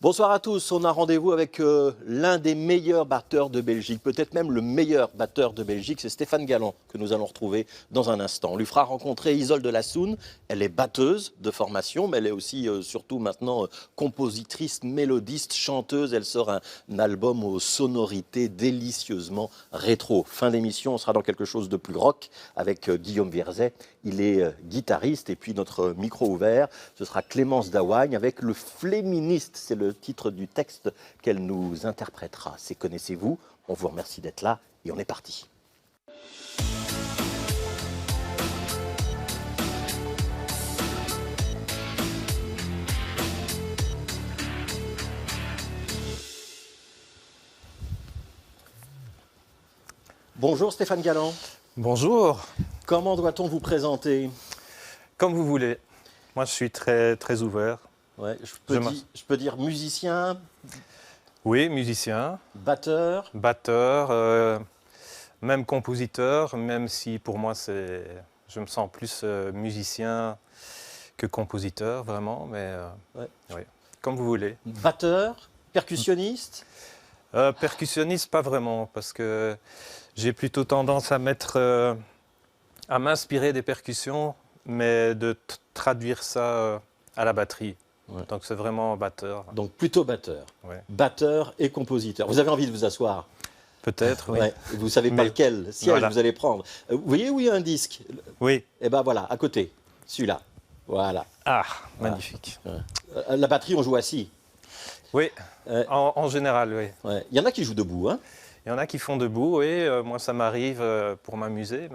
Bonsoir à tous, on a rendez-vous avec l'un des meilleurs batteurs de Belgique, peut-être même le meilleur batteur de Belgique, c'est Stéphane Galland que nous allons retrouver dans un instant. On lui fera rencontrer Isolde Lassoun, elle est batteuse de formation, mais elle est aussi surtout maintenant compositrice, mélodiste, chanteuse. Elle sort un album aux sonorités délicieusement rétro. Fin d'émission, on sera dans quelque chose de plus rock avec Guillaume Vierzet. Il est guitariste et puis notre micro ouvert, ce sera Clémence Dawagne avec le Fléministe. C'est le titre du texte qu'elle nous interprétera. C'est Connaissez-vous. On vous remercie d'être là et on est parti. Bonjour Stéphane Galland. Bonjour. Comment doit-on vous présenter? Comme vous voulez. Moi, je suis très, très ouvert. Ouais, je peux dire musicien, Oui, musicien, batteur. batteur, même compositeur, même si pour moi, je me sens plus musicien que compositeur, vraiment. Mais Ouais. oui, comme vous voulez. Batteur, percussionniste. Percussionniste, pas vraiment, parce que j'ai plutôt tendance à m'inspirer des percussions, mais de traduire ça à la batterie. Ouais. Donc c'est vraiment batteur. Donc plutôt batteur. Ouais. Batteur et compositeur. Vous avez envie de vous asseoir? Peut-être, oui. Ouais. Vous ne savez pas Mais- lequel siège voilà. vous allez prendre. Vous voyez où il y a un disque? Oui. Eh bien voilà, à côté, celui-là. Voilà. Ah, Voilà. magnifique. La batterie, on joue assis. Oui, Ouais. en général, oui. Ouais. Il y en a qui jouent debout, hein? Il y en a qui font debout, oui. Moi, ça m'arrive pour m'amuser,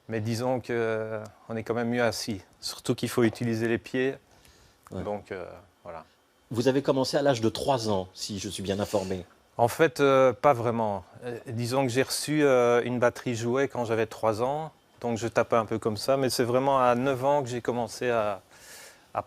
mais disons qu'on est quand même mieux assis. Surtout qu'il faut utiliser les pieds. Ouais. Donc, voilà. Vous avez commencé à l'âge de 3 ans, si je suis bien informé. En fait, pas vraiment. Disons que j'ai reçu une batterie jouée quand j'avais 3 ans. Donc, je tapais un peu comme ça. Mais c'est vraiment à 9 ans que j'ai commencé à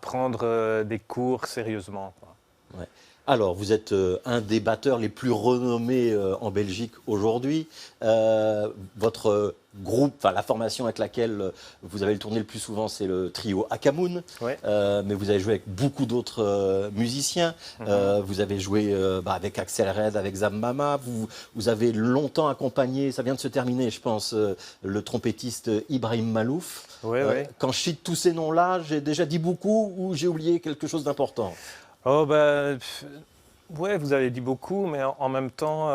prendre des cours sérieusement, quoi. Alors, vous êtes un des batteurs les plus renommés en Belgique aujourd'hui. Votre groupe, enfin la formation avec laquelle vous avez tourné le plus souvent, c'est le trio Akamoun. Ouais. Mais vous avez joué avec beaucoup d'autres musiciens. Vous avez joué avec Axel Red, avec Zambama. Vous avez longtemps accompagné, ça vient de se terminer, je pense, le trompettiste Ibrahim Malouf. Oui, oui. Quand je cite tous ces noms-là, j'ai déjà dit beaucoup ou j'ai oublié quelque chose d'important? Oh, ouais, vous avez dit beaucoup, mais en même temps,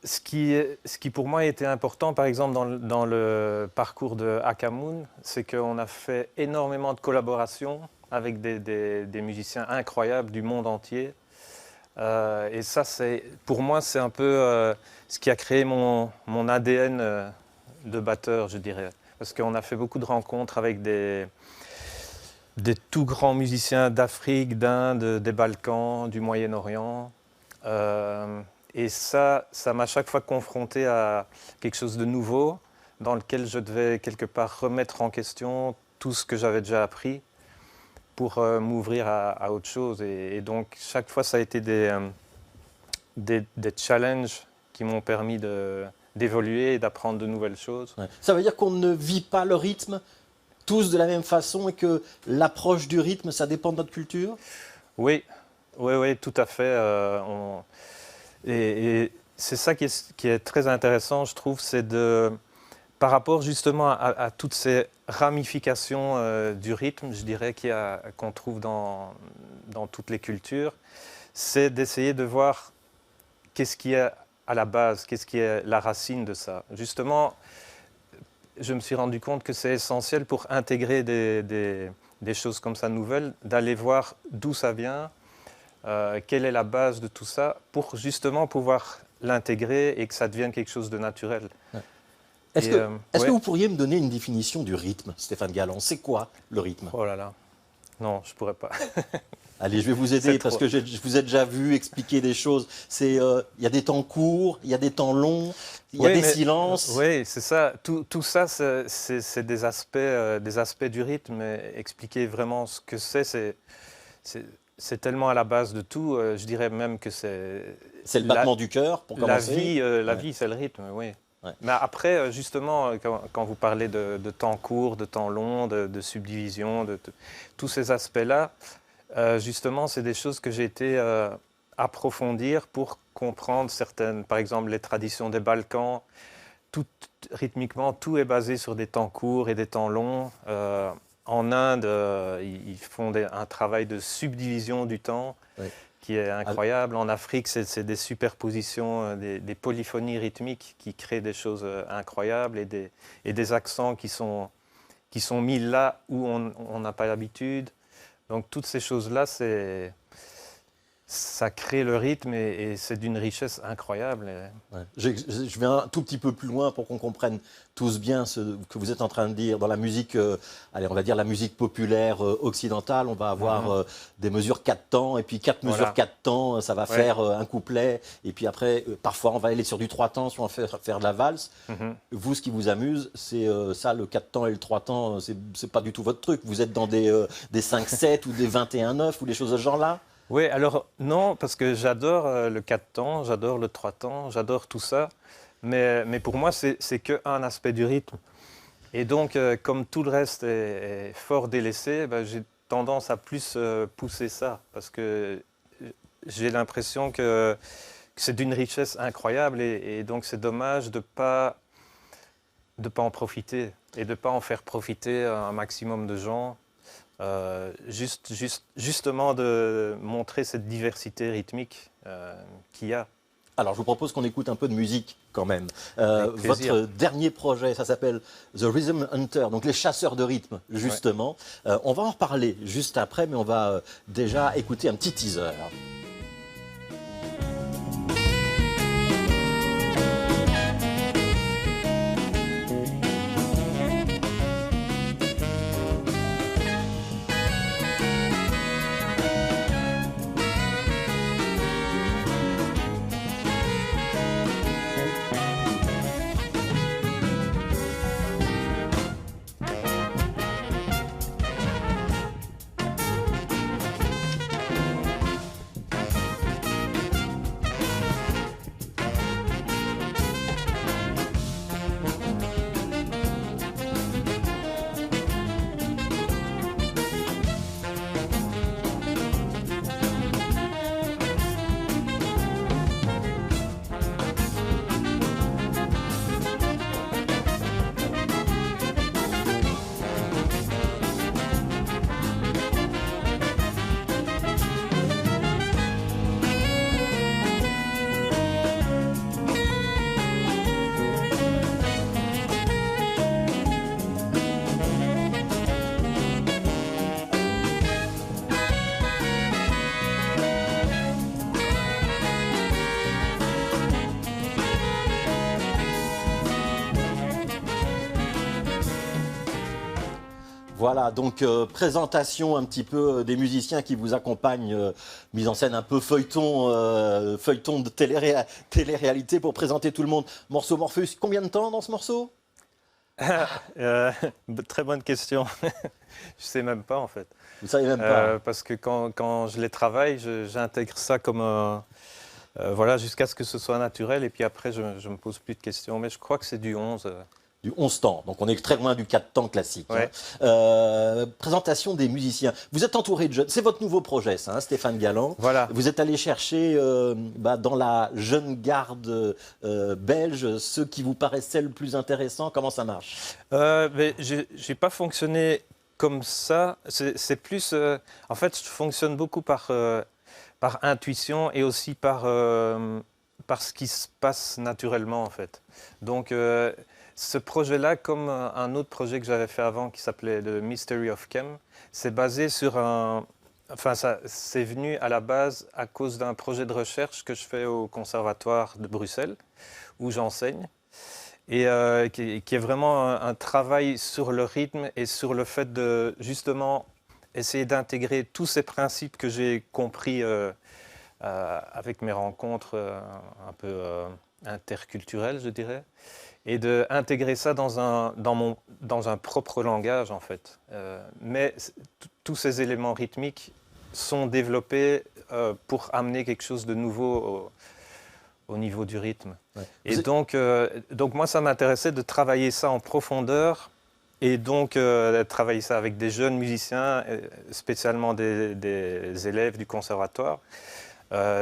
ce qui pour moi était important, par exemple, dans le parcours de Akamoun, c'est qu'on a fait énormément de collaborations avec des musiciens incroyables du monde entier. Et ça, pour moi, c'est un peu ce qui a créé mon ADN de batteur, je dirais. Parce qu'on a fait beaucoup de rencontres avec des tout grands musiciens d'Afrique, d'Inde, des Balkans, du Moyen-Orient. Et ça m'a chaque fois confronté à quelque chose de nouveau, dans lequel je devais quelque part remettre en question tout ce que j'avais déjà appris pour m'ouvrir à autre chose. Et donc, chaque fois, ça a été des challenges qui m'ont permis d'évoluer et d'apprendre de nouvelles choses. Ouais. Ça veut dire qu'on ne vit pas le rythme tous de la même façon et que l'approche du rythme, ça dépend de notre culture? Oui, oui, oui, tout à fait. Et c'est ça qui est très intéressant, je trouve, c'est par rapport justement à toutes ces ramifications du rythme, je dirais, qu'on trouve dans toutes les cultures, c'est d'essayer de voir qu'est-ce qui est à la base, qu'est-ce qui est la racine de ça. Justement, je me suis rendu compte que c'est essentiel pour intégrer des choses comme ça nouvelles, d'aller voir d'où ça vient, quelle est la base de tout ça, pour justement pouvoir l'intégrer et que ça devienne quelque chose de naturel. Ouais. Est-ce que ouais. vous pourriez me donner une définition du rythme, Stéphane Galland? C'est quoi le rythme? Oh là là, non, je pourrais pas. Allez, je vais vous aider C'est parce trop. que je vous ai déjà vu expliquer des choses. Il y a des temps courts, il y a des temps longs, il y a des silences. Oui, c'est ça. Tout ça, c'est des aspects du rythme. Mais expliquer vraiment ce que c'est tellement à la base de tout. Je dirais même que c'est C'est le battement du cœur, pour commencer. La vie, c'est le rythme, oui. Ouais. Mais après, justement, quand vous parlez de temps court, de temps long, de subdivision, tous ces aspects-là, Justement, c'est des choses que j'ai été approfondir pour comprendre certaines, par exemple les traditions des Balkans. Tout, rythmiquement, tout est basé sur des temps courts et des temps longs. En Inde, ils font un travail de subdivision du temps Oui. qui est incroyable. En Afrique, c'est des superpositions, des polyphonies rythmiques qui créent des choses incroyables et des accents qui sont mis là où on n'a pas l'habitude. Donc toutes ces choses-là, ça crée le rythme et c'est d'une richesse incroyable. Ouais. Je vais un tout petit peu plus loin pour qu'on comprenne tous bien ce que vous êtes en train de dire. Dans la musique, allez, on va dire la musique populaire occidentale, on va avoir des mesures 4 temps, et puis 4 mesures 4 temps, ça va faire un couplet, et puis après, parfois on va aller sur du 3 temps, soit on va faire de la valse. Vous, ce qui vous amuse, c'est ça, le 4 temps et le 3 temps, c'est pas du tout votre truc. Vous êtes dans des 5-7 ou des 21-9 ou des choses de ce genre-là? Oui, alors non, parce que j'adore le 4 temps, j'adore le 3 temps, j'adore tout ça. Mais pour moi, c'est qu'un aspect du rythme. Et donc, comme tout le reste est fort délaissé, ben, j'ai tendance à plus pousser ça. Parce que j'ai l'impression que c'est d'une richesse incroyable. Et donc, c'est dommage de pas en profiter et de ne pas en faire profiter un maximum de gens. Justement de montrer cette diversité rythmique qu'il y a. Alors, je vous propose qu'on écoute un peu de musique quand même. Votre dernier projet, ça s'appelle The Rhythm Hunter, donc les chasseurs de rythme, justement. On va en reparler juste après, mais on va déjà écouter un petit teaser. Voilà, donc présentation un petit peu des musiciens qui vous accompagnent, mise en scène un peu feuilleton, feuilleton de télé-réalité pour présenter tout le monde. Morceau Morpheus, combien de temps dans ce morceau? Très bonne question. Je ne sais même pas en fait. Vous ne savez même pas? Parce que quand je les travaille, j'intègre ça comme voilà, jusqu'à ce que ce soit naturel et puis après je ne me pose plus de questions. Mais je crois que c'est du 11. Du 11 temps, donc on est très loin du 4 temps classique. Ouais. Présentation des musiciens. Vous êtes entouré de jeunes, c'est votre nouveau projet ça, hein, Stéphane Galland. Voilà. Vous êtes allé chercher dans la jeune garde belge ceux qui vous paraissaient le plus intéressants. Comment ça marche? J'ai pas fonctionné comme ça, c'est plus... en fait, je fonctionne beaucoup par intuition et aussi par ce qui se passe naturellement en fait. Donc... ce projet-là, comme un autre projet que j'avais fait avant qui s'appelait The Mystery of Chem, c'est basé sur un... Enfin, c'est venu à la base à cause d'un projet de recherche que je fais au Conservatoire de Bruxelles, où j'enseigne, et qui est vraiment un travail sur le rythme et sur le fait de, justement, essayer d'intégrer tous ces principes que j'ai compris avec mes rencontres un peu interculturelles, je dirais, et d'intégrer ça dans un propre langage, en fait. Mais tous ces éléments rythmiques sont développés pour amener quelque chose de nouveau au niveau du rythme. Ouais. Et donc moi, ça m'intéressait de travailler ça en profondeur Et donc, travailler ça avec des jeunes musiciens, spécialement des élèves du conservatoire,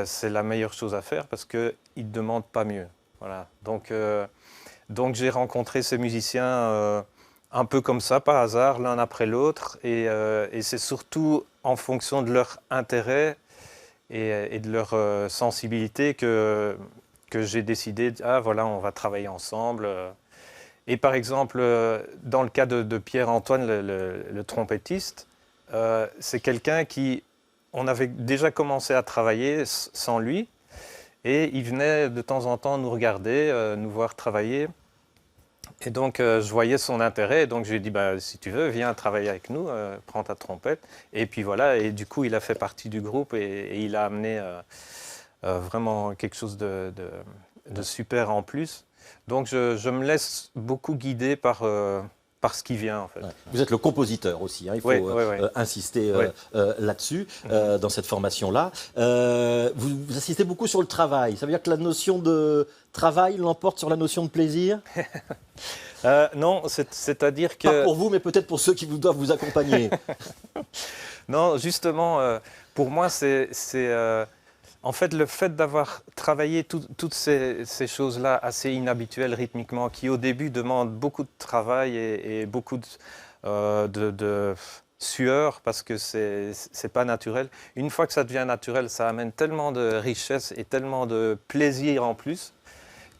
c'est la meilleure chose à faire parce qu'ils ne demandent pas mieux. Voilà. Donc j'ai rencontré ces musiciens un peu comme ça, par hasard, l'un après l'autre. Et c'est surtout en fonction de leur intérêt et de leur sensibilité que j'ai décidé, ah voilà, on va travailler ensemble. Et par exemple, dans le cas de Pierre-Antoine, le trompettiste, c'est quelqu'un on avait déjà commencé à travailler sans lui, et il venait de temps en temps nous regarder, nous voir travailler. Et donc, je voyais son intérêt, donc je lui ai dit, bah, si tu veux, viens travailler avec nous, prends ta trompette. Et puis voilà, et du coup, il a fait partie du groupe et il a amené vraiment quelque chose de super en plus. Donc, je me laisse beaucoup guider par ce qui vient, en fait. Ouais. Vous êtes le compositeur aussi, hein, il faut insister là-dessus, dans cette formation-là. Vous insistez beaucoup sur le travail. Ça veut dire que la notion de travail l'emporte sur la notion de plaisir? Non, c'est-à-dire que... Pas pour vous, mais peut-être pour ceux qui doivent vous accompagner. Non, justement, pour moi, en fait, le fait d'avoir travaillé toutes ces choses-là assez inhabituelles rythmiquement, qui au début demandent beaucoup de travail et beaucoup de sueur, parce que c'est pas naturel. Une fois que ça devient naturel, ça amène tellement de richesse et tellement de plaisir en plus,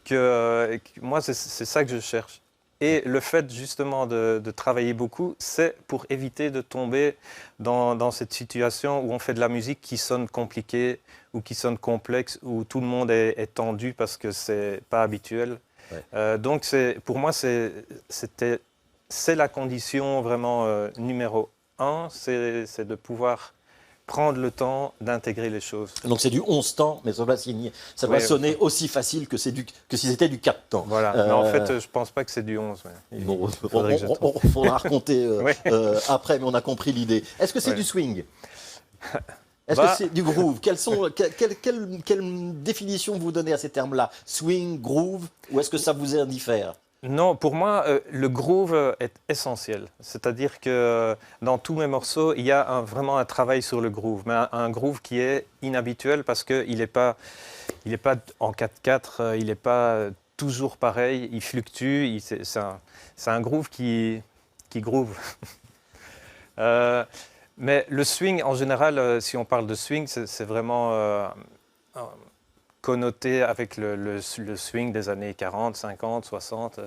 que moi, c'est ça que je cherche. Et le fait justement de travailler beaucoup, c'est pour éviter de tomber dans cette situation où on fait de la musique qui sonne compliquée ou qui sonne complexe, où tout le monde est tendu parce que c'est pas habituel. Ouais. Donc pour moi, c'est la condition vraiment numéro 1, c'est de pouvoir prendre le temps d'intégrer les choses. Donc c'est du 11 temps, mais ça va sonner aussi facile que si c'était du 4 temps. Voilà, mais en fait, je ne pense pas que c'est du 11. Il faudra raconter après, mais on a compris l'idée. Est-ce que c'est du swing? Est-ce que c'est du groove? Quelle définition vous donnez à ces termes-là? Swing, groove, ou est-ce que ça vous indiffère? Non, pour moi, le groove est essentiel. C'est-à-dire que dans tous mes morceaux, il y a vraiment un travail sur le groove, mais un groove qui est inhabituel parce qu'il n'est pas en 4/4, il n'est pas toujours pareil, il fluctue, c'est un groove qui groove. Mais le swing, en général, si on parle de swing, c'est vraiment... connoté avec le swing des années 40, 50, 60,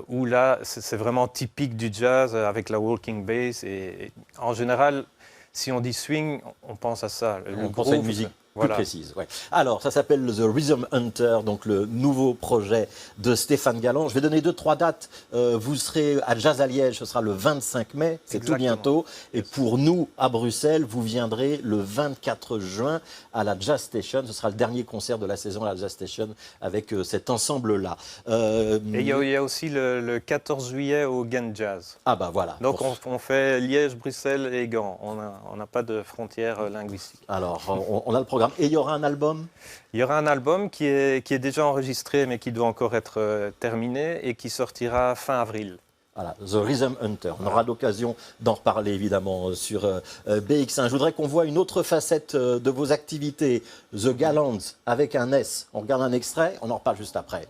où là, c'est vraiment typique du jazz avec la walking bass. Et en général, si on dit swing, on pense à ça. On pense à une musique plus précise. Ouais. Alors, ça s'appelle The Rhythm Hunter, donc le nouveau projet de Stéphane Galland. Je vais donner 2-3 dates. Vous serez à Jazz à Liège, ce sera le 25 mai, c'est tout bientôt. Et pour nous, à Bruxelles, vous viendrez le 24 juin à la Jazz Station. Ce sera le dernier concert de la saison à la Jazz Station avec cet ensemble-là. Et il y a aussi le 14 juillet au Gand Jazz. Ah bah voilà. Donc on fait Liège, Bruxelles et Gand. On n'a pas de frontières linguistiques. Alors, on a le programme. Et il y aura un album? Il y aura un album qui est déjà enregistré, mais qui doit encore être terminé et qui sortira fin avril. Voilà, The Rhythm Hunter. On aura l'occasion d'en reparler évidemment sur BX1. Je voudrais qu'on voit une autre facette de vos activités. The Gallands avec un S. On regarde un extrait, on en reparle juste après.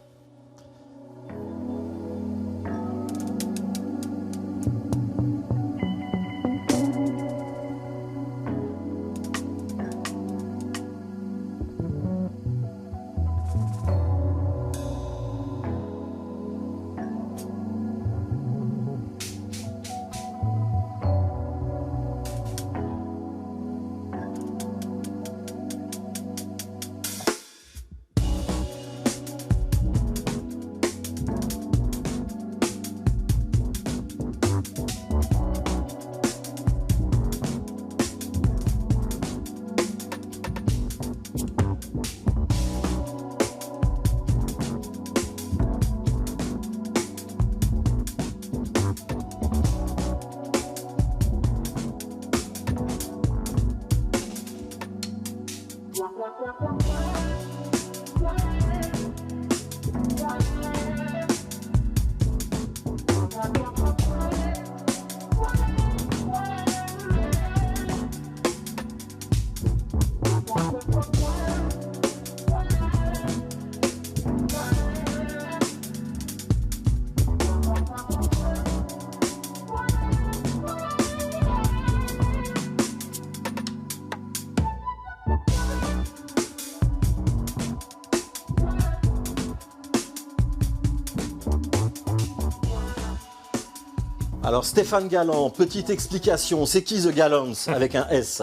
Alors Stéphane Galland, petite explication, c'est qui The Gallants avec un S?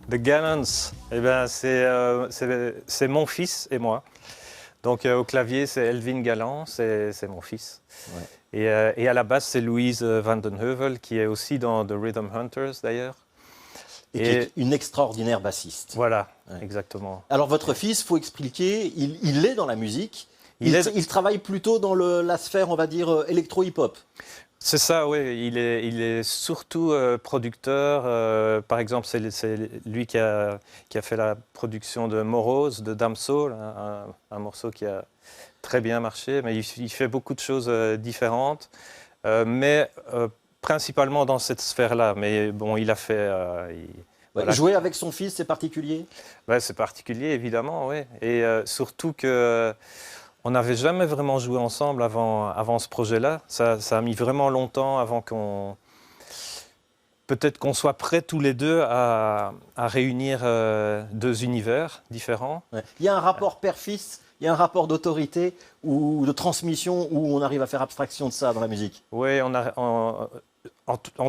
The Gallants, eh ben, c'est mon fils et moi. Donc au clavier, c'est Elvin Galland, c'est mon fils. Ouais. Et à la basse, c'est Louise Van den Heuvel, qui est aussi dans The Rhythm Hunters d'ailleurs. Et qui est une extraordinaire bassiste. Voilà, ouais. Exactement. Alors votre fils, il faut expliquer, il est dans la musique, il travaille plutôt dans la sphère, on va dire, électro-hip-hop. C'est ça, oui. Il est surtout producteur. Par exemple, c'est lui qui a fait la production de Morose, de Damso, un morceau qui a très bien marché. Mais il fait beaucoup de choses différentes, mais principalement dans cette sphère-là. Mais bon, il a fait... voilà. Jouer avec son fils, c'est particulier? Ouais, c'est particulier, évidemment, oui. Et surtout que... On n'avait jamais vraiment joué ensemble avant ce projet-là. Ça a mis vraiment longtemps avant qu'on... Peut-être qu'on soit prêts tous les deux à réunir deux univers différents. Ouais. Il y a un rapport père-fils, il y a un rapport d'autorité ou de transmission où on arrive à faire abstraction de ça dans la musique? Oui, en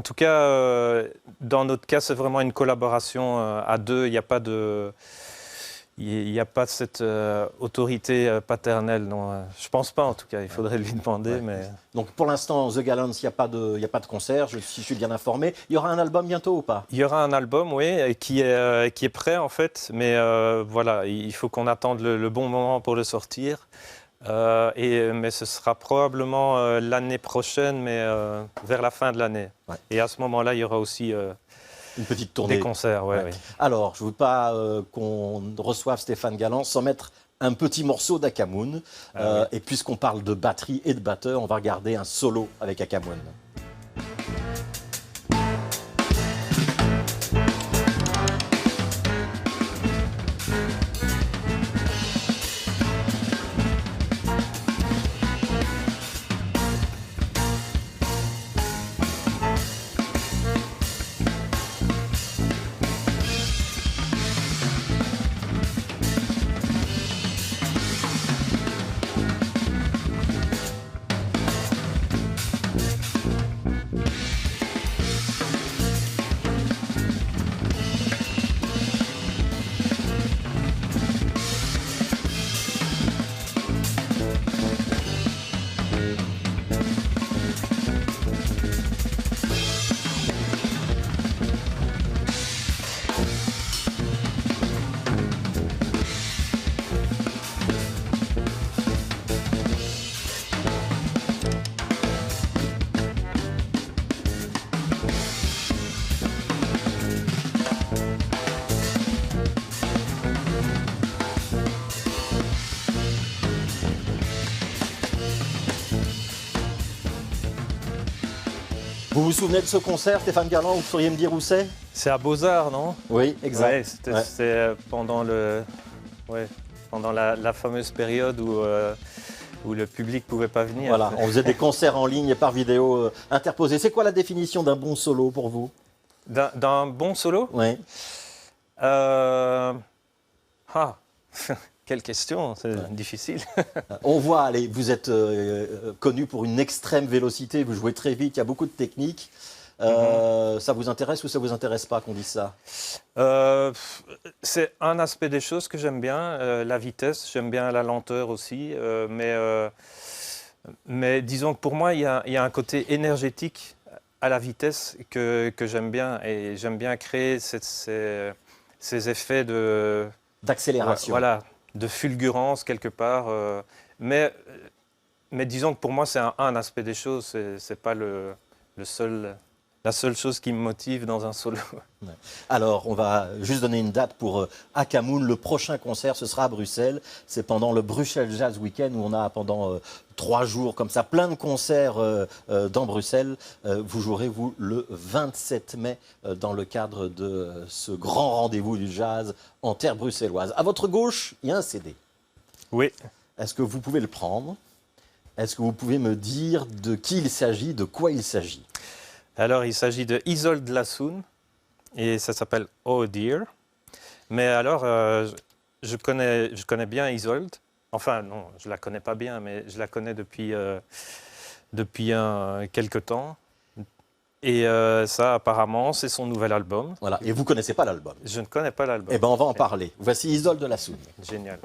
tout cas, dans notre cas, c'est vraiment une collaboration à deux. Il n'y a pas de... Il n'y a pas cette autorité paternelle, non. Je ne pense pas en tout cas, il faudrait lui demander. Ouais. Mais... Donc pour l'instant, The Gallants, il n'y a pas de concert, si je suis bien informé. Il y aura un album bientôt ou pas? Il y aura un album, oui, qui est prêt en fait, mais voilà, il faut qu'on attende le bon moment pour le sortir. Mais ce sera probablement l'année prochaine, mais vers la fin de l'année. Ouais. Et à ce moment-là, il y aura aussi... une petite tournée. Des concerts, ouais. Ouais. Alors, je ne veux pas qu'on reçoive Stéphane Galland sans mettre un petit morceau d'Akamoun. Oui. Et puisqu'on parle de batterie et de batteur, on va regarder un solo avec Akamoun. Vous vous souvenez de ce concert, Stéphane Galland? Vous sauriez me dire où c'est? C'est à Beaux-Arts, non? Oui, exact. Ouais, c'était pendant la fameuse période où le public ne pouvait pas venir. Voilà, on faisait des concerts en ligne et par vidéo interposée. C'est quoi la définition d'un bon solo pour vous? D'un bon solo? Oui. Quelle question, c'est difficile. On voit, allez, vous êtes connu pour une extrême vélocité, vous jouez très vite, il y a beaucoup de techniques. Ça vous intéresse ou ça vous intéresse pas qu'on dise ça? C'est un aspect des choses que j'aime bien, la vitesse, j'aime bien la lenteur aussi, mais disons que pour moi, il y a un côté énergétique à la vitesse que j'aime bien, et j'aime bien créer ces effets d'accélération. Voilà, de fulgurance quelque part, mais disons que pour moi, c'est un aspect des choses, c'est pas le seul la seule chose qui me motive dans un solo. Ouais. Alors, on va juste donner une date pour Akamoon. Le prochain concert, ce sera à Bruxelles. C'est pendant le Bruxelles Jazz Weekend où on a pendant 3 jours comme ça plein de concerts dans Bruxelles. Vous jouerez, vous, le 27 mai dans le cadre de ce grand rendez-vous du jazz en terre bruxelloise. À votre gauche, il y a un CD. Oui. Est-ce que vous pouvez le prendre? Est-ce que vous pouvez me dire de qui il s'agit, de quoi il s'agit? Alors, il s'agit de Isolde Lassoun et ça s'appelle Oh Dear. Mais alors, je connais bien Isolde. Enfin, non, je ne la connais pas bien, mais je la connais depuis quelque temps. Et ça, apparemment, c'est son nouvel album. Voilà. Et vous ne connaissez pas l'album? Je ne connais pas l'album. Eh bien, on va en parler. Voici Isolde Lassoun. Génial.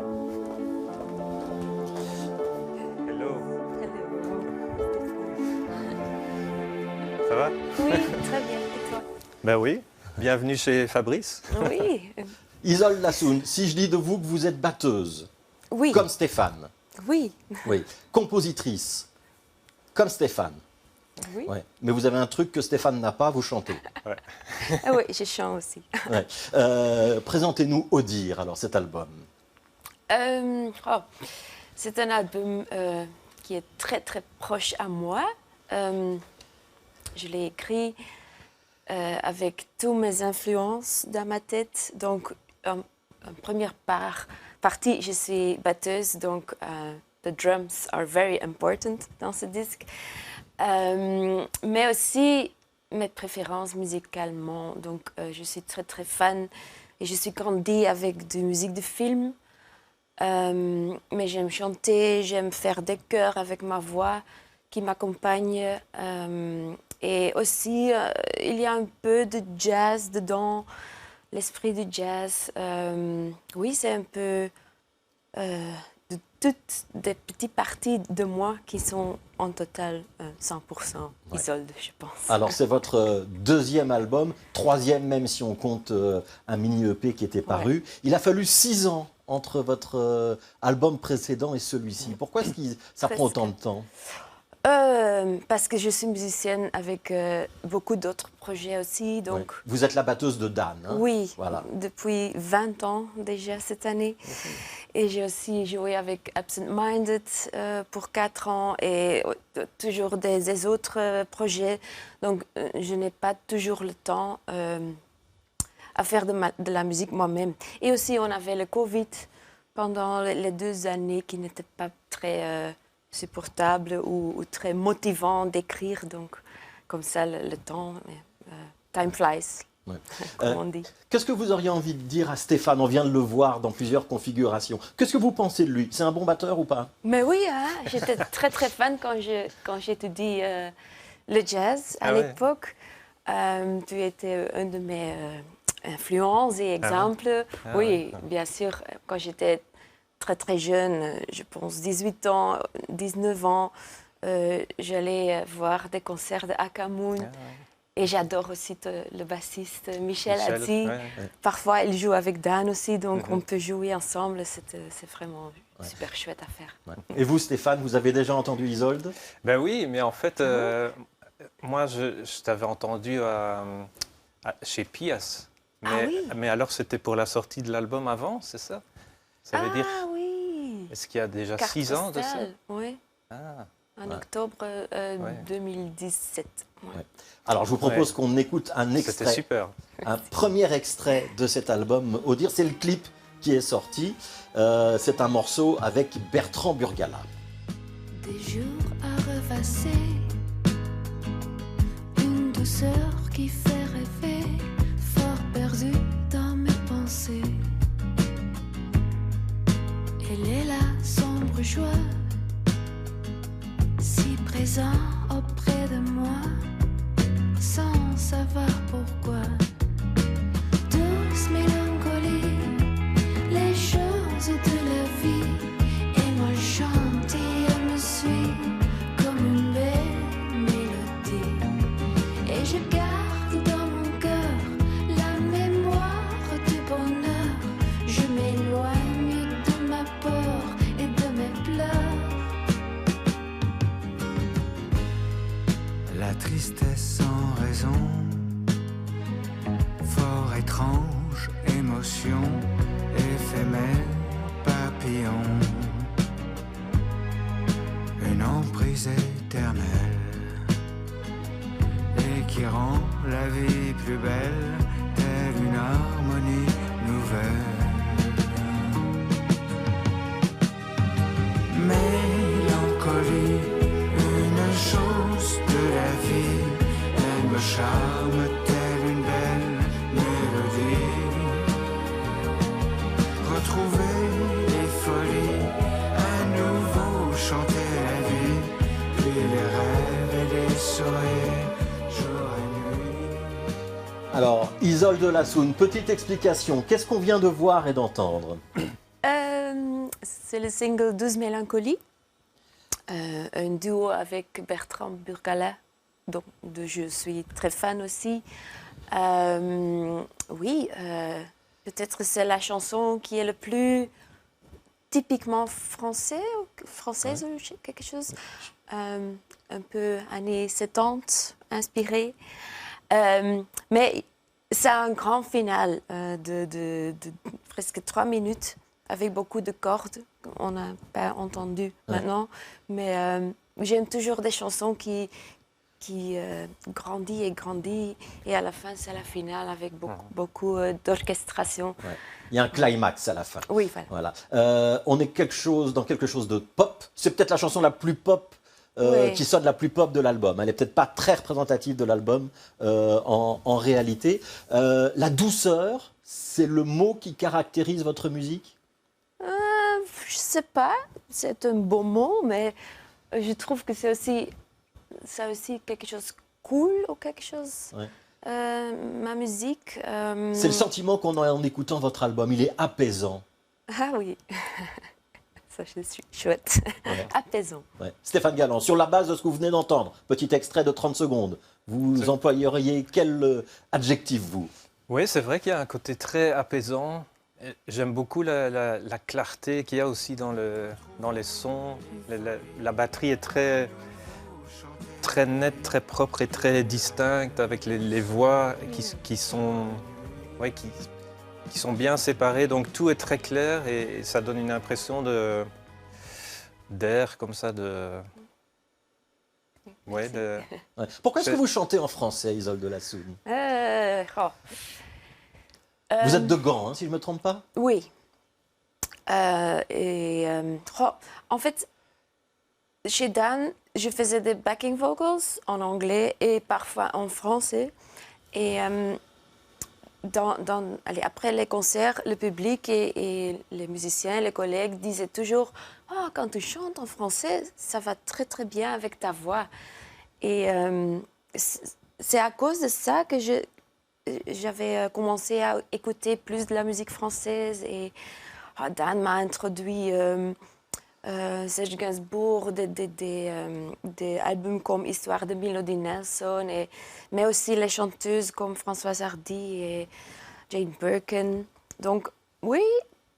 Hello. Ça va? Oui, très bien. Et toi? Ben oui. Bienvenue chez Fabrice. Oui. Isolde Lassoun, si je dis de vous que vous êtes batteuse, Oui. comme Stéphane, Oui. oui, compositrice, comme Stéphane, Oui. ouais. Mais vous avez un truc que Stéphane n'a pas, vous chantez. Ah oui, je chante aussi. Ouais. Présentez-nous Odile, alors cet album. C'est un album qui est très très proche à moi. Je l'ai écrit avec toutes mes influences dans ma tête. Donc, en première partie, je suis batteuse, donc the drums are very important dans ce disque. Mais aussi mes préférences musicalement. Donc, je suis très très fan et je suis grandie avec de musique de film. Mais j'aime chanter, j'aime faire des chœurs avec ma voix qui m'accompagne. Et aussi, il y a un peu de jazz dedans, l'esprit du jazz. Oui, c'est un peu de toutes des petites parties de moi qui sont en total 100% Isolde, je pense. Alors, c'est votre deuxième album, troisième même si on compte un mini EP qui était paru. Ouais. Il a fallu 6 ans entre votre album précédent et celui-ci. Pourquoi est-ce que ça prend autant de temps? Parce que je suis musicienne avec beaucoup d'autres projets aussi. Donc... Ouais. Vous êtes la batteuse de Dan, hein? Oui, voilà. Depuis 20 ans déjà cette année. Okay. Et j'ai aussi joué avec Absent Minded pour 4 ans et toujours des autres projets. Donc je n'ai pas toujours le temps à faire de la musique moi-même. Et aussi on avait le Covid pendant les 2 années qui n'étaient pas très... supportable ou très motivant d'écrire. Donc, comme ça, le temps, time flies, ouais. Comme on dit. Qu'est-ce que vous auriez envie de dire à Stéphane? On vient de le voir dans plusieurs configurations. Qu'est-ce que vous pensez de lui? C'est un bon batteur ou pas? Mais oui, hein, j'étais très, très fan quand j'étudie le jazz à l'époque. Tu étais une de mes influences et exemples. Oui, bien sûr, quand j'étais très très jeune, je pense 18 ans, 19 ans, j'allais voir des concerts de Akamoon. Et j'adore aussi le bassiste Michel Hadzi. Parfois, il joue avec Dan aussi, donc on peut jouer ensemble. C'est vraiment super chouette à faire. Ouais. Et vous, Stéphane, vous avez déjà entendu Isolde? Ben oui, mais en fait, moi, je t'avais entendu chez Pias. Mais alors, c'était pour la sortie de l'album avant, c'est ça? Ça veut dire... oui. Est-ce qu'il y a déjà 6 ans de ça? Oui. En octobre 2017. Ouais. Alors, je vous propose qu'on écoute un extrait. C'était super. Un premier extrait de cet album, Odile. C'est le clip qui est sorti. C'est un morceau avec Bertrand Burgala. Des jours à revasser, une douceur qui fait rêver, fort perdu dans mes pensées. Elle est la sombre joie, si présent auprès de moi, sans savoir pourquoi. Douce mélancolie, les choses de la vie, et moi chante et elle me suit comme une belle mélodie. Et je garde dans mon cœur la mémoire du bonheur. Je m'éloigne de ma peur et de mes pleurs. La tristesse sans raison Isolde Lassoun, petite explication. Qu'est-ce qu'on vient de voir et d'entendre? C'est le single 12 Mélancolie, un duo avec Bertrand Burgala, dont je suis très fan aussi. Oui, peut-être c'est la chanson qui est le plus typiquement française ou quelque chose, un peu années 70 inspiré. Mais c'est un grand final de presque 3 minutes avec beaucoup de cordes qu'on n'a pas entendu maintenant. Mais j'aime toujours des chansons qui grandit et à la fin c'est la finale avec beaucoup d'orchestration. Ouais. Il y a un climax à la fin. Oui, voilà. On est dans quelque chose de pop. C'est peut-être la chanson la plus pop qui sonne la plus pop de l'album. Elle n'est peut-être pas très représentative de l'album en réalité. La douceur, c'est le mot qui caractérise votre musique? Je sais pas, c'est un beau mot, mais je trouve que c'est aussi quelque chose de cool ou quelque chose. Ouais. Ma musique. C'est le sentiment qu'on a en écoutant votre album. Il est apaisant. Ah oui, ça je suis chouette. Ouais. Apaisant. Ouais. Stéphane Galland, sur la base de ce que vous venez d'entendre, petit extrait de 30 secondes, vous employeriez quel adjectif, vous? Oui, c'est vrai qu'il y a un côté très apaisant. J'aime beaucoup la clarté qu'il y a aussi dans les sons. La batterie est très nette, très propre et très distincte, avec les voix qui sont bien séparées. Donc tout est très clair et ça donne une impression d'air comme ça. Ouais. Pourquoi est-ce que vous chantez en français, Isolde Lassoun? Vous êtes de Gand, hein, si je ne me trompe pas? Oui. En fait, chez Dan, je faisais des backing vocals en anglais et parfois en français. Et après les concerts, le public et les musiciens, les collègues disaient toujours « Oh, quand tu chantes en français, ça va très très bien avec ta voix ». Et c'est à cause de ça que j'avais commencé à écouter plus de la musique française. Et Dan m'a introduit Serge Gainsbourg, des albums comme Histoire de Melody Nelson, mais aussi les chanteuses comme Françoise Hardy et Jane Birkin. Donc oui,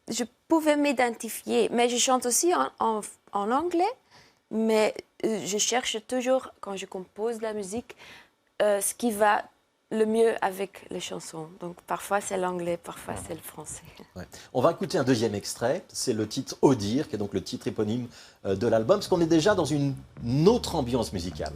je pouvais m'identifier, mais je chante aussi en anglais, mais je cherche toujours, quand je compose de la musique, ce qui va le mieux avec les chansons. Donc parfois c'est l'anglais, parfois c'est le français. Ouais. On va écouter un deuxième extrait, c'est le titre Odir, qui est donc le titre éponyme de l'album, parce qu'on est déjà dans une autre ambiance musicale.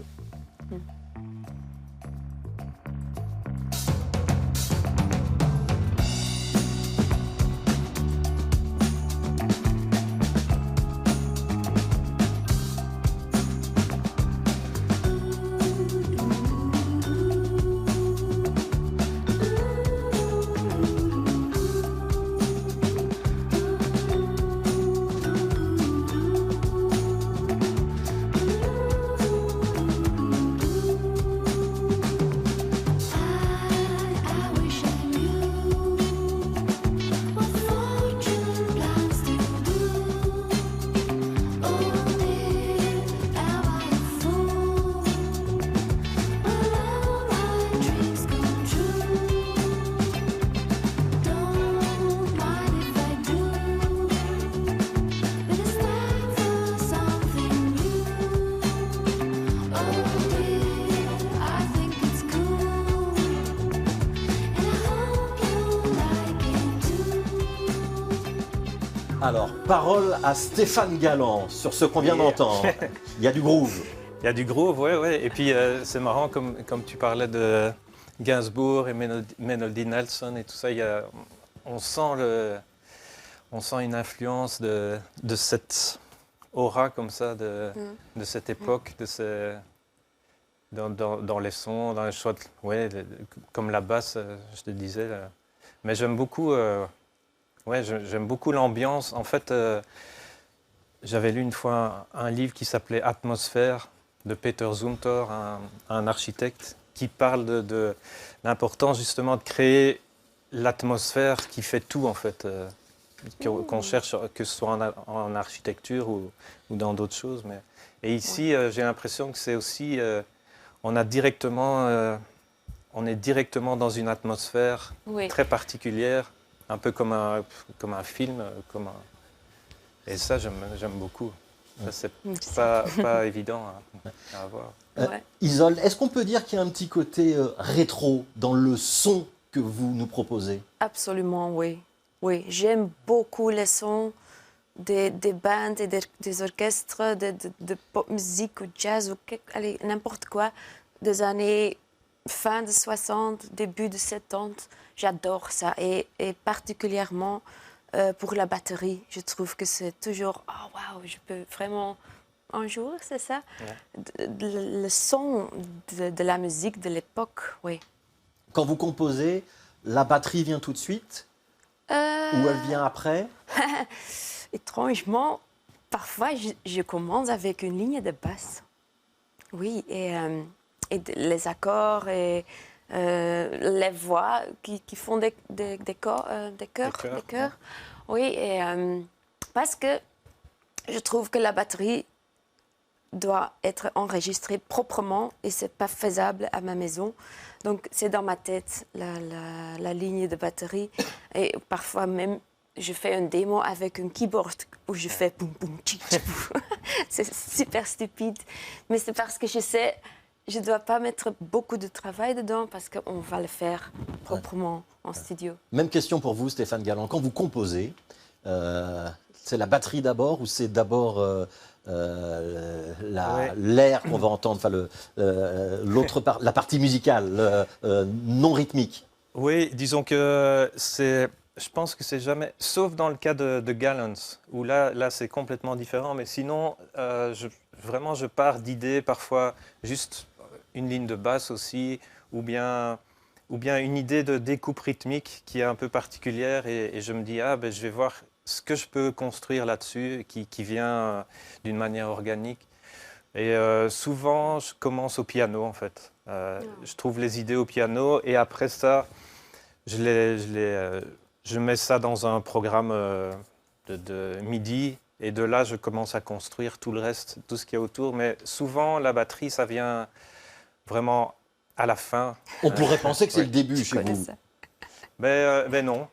Alors, parole à Stéphane Galland sur ce qu'on vient d'entendre. Il y a du groove. Il y a du groove, oui. Et puis c'est marrant, comme tu parlais de Gainsbourg et Melody Nelson et tout ça, on sent une influence de cette aura comme ça, de cette époque, dans les sons, dans les choix, comme la basse, je te disais. Mais j'aime beaucoup... j'aime beaucoup l'ambiance. En fait, j'avais lu une fois un livre qui s'appelait Atmosphère de Peter Zumthor, un architecte. qui parle de l'importance justement de créer l'atmosphère qui fait tout en fait, qu'on cherche, que ce soit en architecture ou dans d'autres choses. Et ici, j'ai l'impression que c'est aussi, on est directement dans une atmosphère très particulière, un peu comme un film, et ça j'aime beaucoup. Ça, c'est pas évident à avoir. Isole, est-ce qu'on peut dire qu'il y a un petit côté rétro dans le son que vous nous proposez? Absolument, oui. Oui, j'aime beaucoup les sons des bandes et des orchestres de pop musique ou jazz ou n'importe quoi des années fin de 60, début de 70. J'adore ça et particulièrement pour la batterie. Je trouve que c'est toujours oh waouh, je peux vraiment un jour, c'est ça, le son de la musique de l'époque, oui. Quand vous composez, la batterie vient tout de suite ou elle vient après? Étrangement, parfois, je commence avec une ligne de basse. Oui, et les accords et les voix qui font des chœurs. Oui, et parce que je trouve que la batterie doit être enregistrée proprement et c'est pas faisable à ma maison. Donc, c'est dans ma tête, la ligne de batterie. Et parfois même, je fais une démo avec un keyboard où je fais boum, boum, tchik, tchik, boum. C'est super stupide. Mais c'est parce que je sais, je ne dois pas mettre beaucoup de travail dedans parce qu'on va le faire proprement en studio. Même question pour vous, Stéphane Galland. Quand vous composez, c'est la batterie d'abord ou c'est d'abord l'air qu'on va entendre, enfin la partie musicale, non rythmique? Oui, disons que je pense que c'est jamais, sauf dans le cas de Gallants, où là c'est complètement différent, mais sinon, vraiment je pars d'idées, parfois juste une ligne de basse aussi, ou bien une idée de découpe rythmique qui est un peu particulière, et je me dis, je vais voir ce que je peux construire là-dessus, qui vient d'une manière organique. Et souvent, je commence au piano, en fait. Je trouve les idées au piano, et après ça, je mets ça dans un programme de MIDI, et de là, je commence à construire tout le reste, tout ce qu'il y a autour. Mais souvent, la batterie, ça vient vraiment à la fin. On pourrait penser que c'est le début chez vous. Mais non.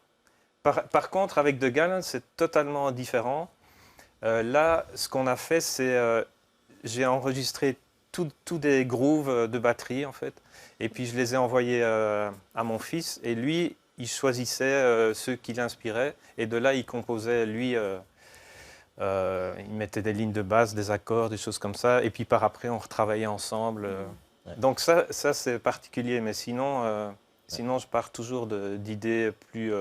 Par contre, avec The Gallant, c'est totalement différent. Là, ce qu'on a fait, c'est j'ai enregistré tous des grooves de batterie, en fait. Et puis, je les ai envoyés à mon fils. Et lui, il choisissait ceux qui l'inspiraient. Et de là, il composait, lui, il mettait des lignes de basse, des accords, des choses comme ça. Et puis, par après, on retravaillait ensemble. Donc, ça c'est particulier. Mais sinon, je pars toujours d'idées plus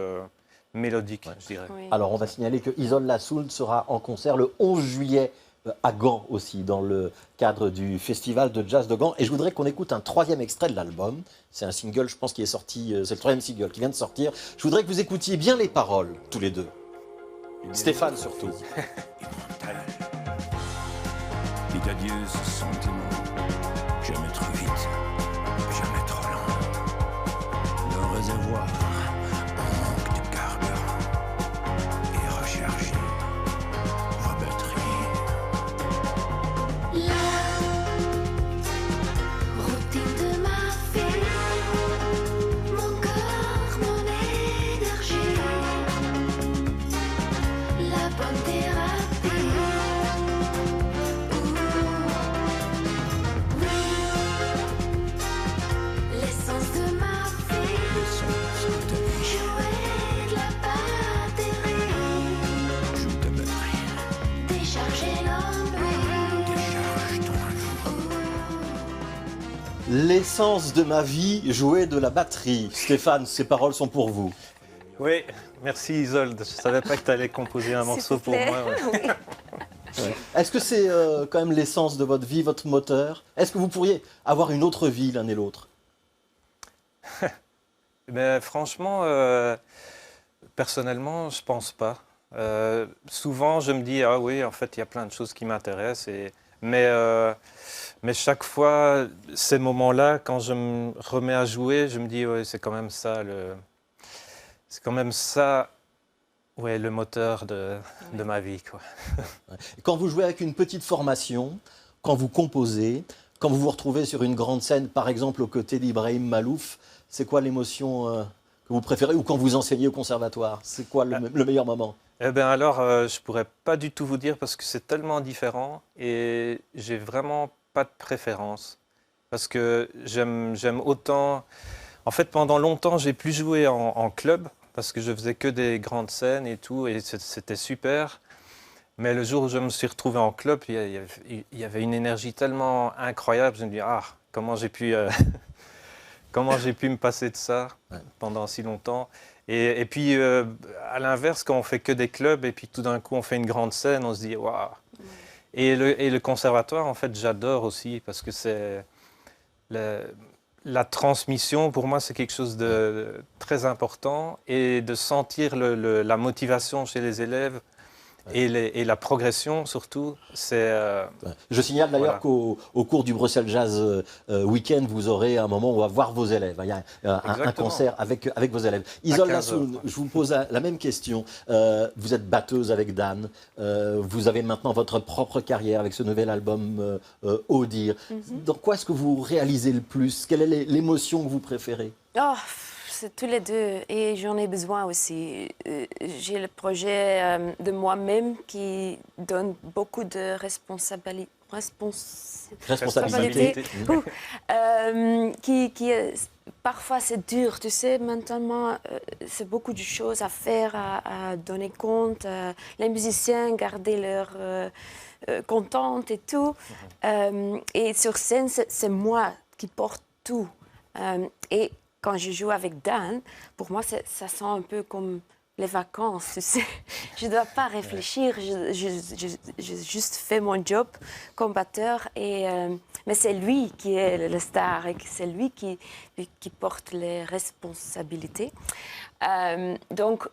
mélodiques, je dirais. Oui. Alors, on va signaler que Isole Lassoun sera en concert le 11 juillet à Gand aussi, dans le cadre du festival de jazz de Gand. Et je voudrais qu'on écoute un troisième extrait de l'album. C'est un single, je pense, qui est sorti, c'est le troisième single qui vient de sortir. Je voudrais que vous écoutiez bien les paroles, tous les deux. Stéphane, surtout. Dit adieu ce sentiment, jamais trop vite, jamais trop lent. Le réservoir manque de carburant et rechargé vos batteries. La routine de ma vie, mon corps, mon énergie, la bonne thérapie. Oui, l'essence de ma vie, L'essence de ta vie, jouer de la batterie, joue ta batterie, décharger l'ennui. décharge ton amour. L'essence de ma vie, jouer de la batterie. Stéphane, ces paroles sont pour vous. Oui, merci Isolde. Je ne savais pas que tu allais composer un morceau pour moi. Ouais. Oui. Est-ce que c'est quand même l'essence de votre vie, votre moteur? Est-ce que vous pourriez avoir une autre vie l'un et l'autre? Mais franchement, personnellement, je pense pas. Souvent, je me dis, ah oui, en fait, il y a plein de choses qui m'intéressent. Et Mais chaque fois, ces moments-là, quand je me remets à jouer, je me dis, ouais, c'est quand même ça ouais, le moteur de ma vie, quoi. Quand vous jouez avec une petite formation, quand vous composez, quand vous vous retrouvez sur une grande scène, par exemple aux côtés d'Ibrahim Malouf, c'est quoi l'émotion que vous préférez? Ou quand vous enseignez au conservatoire, c'est quoi le meilleur moment? Eh bien alors, je pourrais pas du tout vous dire parce que c'est tellement différent et j'ai vraiment pas de préférence. Parce que j'aime autant... En fait, pendant longtemps, j'ai plus joué en club parce que je faisais que des grandes scènes et tout, et c'était super. Mais le jour où je me suis retrouvé en club, il y avait une énergie tellement incroyable. Je me dis, comment j'ai pu, comment j'ai pu me passer de ça pendant si longtemps. Et puis, à l'inverse, quand on fait que des clubs et puis tout d'un coup on fait une grande scène, on se dit, waouh. Et le conservatoire, en fait, j'adore aussi parce que c'est la transmission, pour moi, c'est quelque chose de très important, et de sentir la motivation chez les élèves et la progression, surtout, c'est... Je signale d'ailleurs qu'au cours du Bruxelles Jazz Weekend, vous aurez un moment où on va voir vos élèves. Il y a un concert avec vos élèves. Isole Lassoun, je vous pose la même question. Vous êtes batteuse avec Dan. Vous avez maintenant votre propre carrière avec ce nouvel album Au Dire. Dans quoi est-ce que vous réalisez le plus? Quelle est l'émotion que vous préférez? C'est tous les deux, et j'en ai besoin aussi. J'ai le projet de moi-même qui donne beaucoup de responsabilité. Parfois c'est dur, tu sais, maintenant c'est beaucoup de choses à faire, à donner compte. Les musiciens garder leur contente et tout. Et sur scène, c'est moi qui porte tout. Et quand je joue avec Dan, pour moi, ça sent un peu comme les vacances, tu sais. Je ne dois pas réfléchir, je juste fais mon job comme batteur. Mais c'est lui qui est le star et c'est lui qui porte les responsabilités. Donc,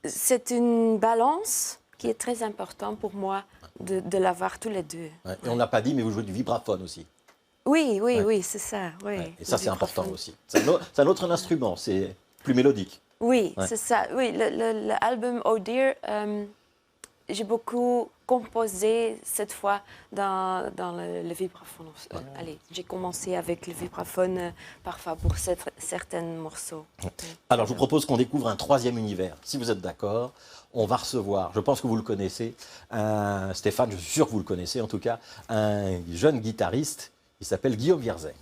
c'est une balance qui est très importante pour moi de l'avoir tous les deux. Et on n'a pas dit, mais vous jouez du vibraphone aussi. Oui, c'est ça. Oui. Et ça, c'est important aussi. C'est un autre instrument, c'est plus mélodique. Oui, c'est ça. Oui, l'album Oh Dear, j'ai beaucoup composé cette fois dans le vibraphone. Allez, j'ai commencé avec le vibraphone parfois pour certains morceaux. Alors, je vous propose qu'on découvre un troisième univers. Si vous êtes d'accord, on va recevoir, je pense que vous le connaissez, Stéphane, je suis sûr que vous le connaissez en tout cas, un jeune guitariste. Il s'appelle Guillaume Vierzet.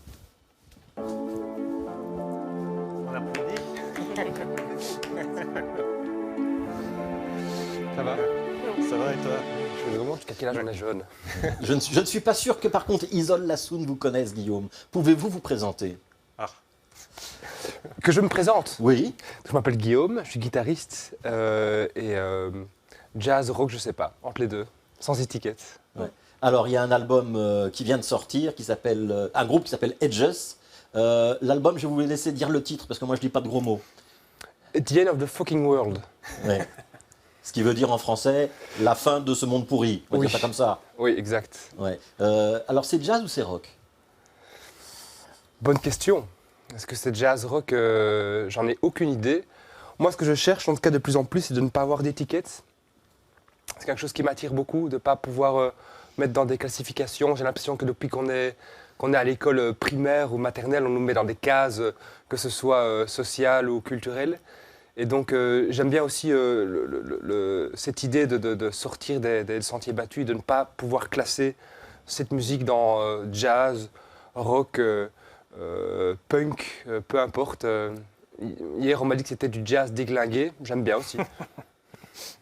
On applaudit. Ça va? Ça va et toi? Je me demande jusqu'à quel âge on est jeune. Je ne suis pas sûr que par contre Isole Lassoun vous connaisse, Guillaume. Pouvez-vous vous présenter? Que je me présente? Oui. Je m'appelle Guillaume, je suis guitariste et jazz, rock, je sais pas, entre les deux, sans étiquette. Ouais. Alors, il y a un album qui vient de sortir, un groupe qui s'appelle Edges. L'album, je vais vous laisser dire le titre, parce que moi, je ne dis pas de gros mots. The End of the Fucking World. Ouais. Ce qui veut dire en français, la fin de ce monde pourri. On va dire ça comme ça. Oui, exact. Ouais. Alors, c'est jazz ou c'est rock? Bonne question. Est-ce que c'est jazz, rock? J'en ai aucune idée. Moi, ce que je cherche, en tout cas de plus en plus, c'est de ne pas avoir d'étiquette. C'est quelque chose qui m'attire beaucoup, de ne pas pouvoir... mettre dans des classifications. J'ai l'impression que depuis qu'on est à l'école primaire ou maternelle, on nous met dans des cases, que ce soit sociales ou culturelles. Et donc j'aime bien aussi cette idée de sortir des sentiers battus, de ne pas pouvoir classer cette musique dans jazz, rock, punk, peu importe. Hier, on m'a dit que c'était du jazz déglingué, j'aime bien aussi.